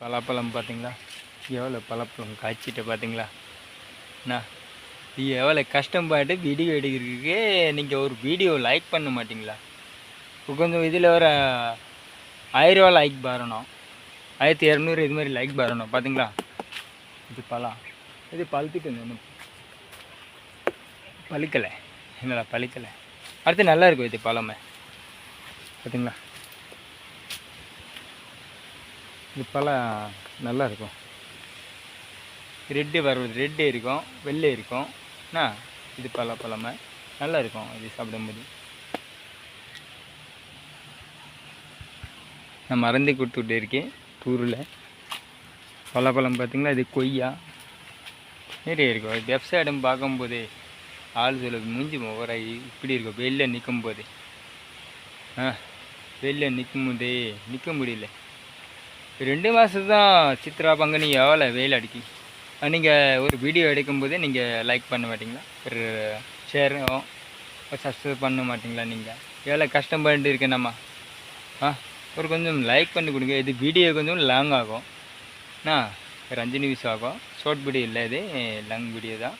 பலாப்பழம் பார்த்தீங்களா? எவ்வளோ பலாப்பழம் காய்ச்சிட்டு பார்த்தீங்களா? அண்ணா எவ்வளோ கஷ்டப்பட்டு வீடியோ எடுக்கிறதுக்கு நீங்கள் ஒரு வீடியோ லைக் பண்ண மாட்டிங்களா? கொஞ்சம் இதில் வர 1000 லைக் வரணும், 1200 இது மாதிரி லைக் வரணும். பார்த்தீங்களா? இது பழம், இது பழுத்துட்டு இன்னும் பழுக்கலை. என்னடா பழுக்கலை? அடுத்து நல்லா இருக்கும் இது பழமே. பார்த்தீங்களா? இது பழம் நல்லா இருக்கும். ரெட்டு வர ரெட்டு இருக்கும், வெள்ளை இருக்கும். என்ன இது பழமே நல்லா இருக்கும். இது சாப்பிடும்போது நான் மறந்து கொடுத்துக்கிட்டே இருக்கேன். ஊரில் பலாப்பழம் பார்த்திங்களா? இது கொய்யா நிறைய இருக்கும். வெப்சைடும் பார்க்கும்போது ஆள் சொல்லுது மூஞ்சி ஓவராகி இப்படி இருக்கும். வெளில நிற்கும் போது வெளில நிற்க முடியல. 2 மாதம் தான் சித்ரா பங்குனி எவ்வளோ வெயில் அடிக்கி. நீங்கள் ஒரு வீடியோ எடுக்கும்போதே நீங்கள் லைக் பண்ண மாட்டிங்களா? ஒரு ஷேரும் சப்ஸ்கிரைப் பண்ண மாட்டிங்களா? நீங்கள் எவ்வளோ கஷ்டப்பட்டு இருக்கேனம்மா. ஒரு கொஞ்சம் லைக் பண்ணி கொடுங்க. இது வீடியோ கொஞ்சம் லாங் ஆகும். ஒரு 5 நிமிஷம் ஆகும். ஷார்ட் வீடியோ இல்லை, இது லாங் வீடியோ தான்.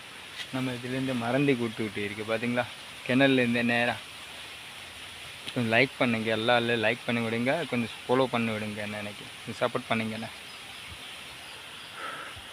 நம்ம இதுலேருந்து மறந்து கொடுத்துக்கிட்டு இருக்குது. பார்த்தீங்களா? கிணறுலேருந்து நேராக கொஞ்சம் லைக் பண்ணுங்க. எல்லாம் லைக் பண்ணி விடுங்க, கொஞ்சம் ஃபாலோ பண்ணி விடுங்க. என்ன எனக்கு சப்போர்ட் பண்ணுங்கண்ணா.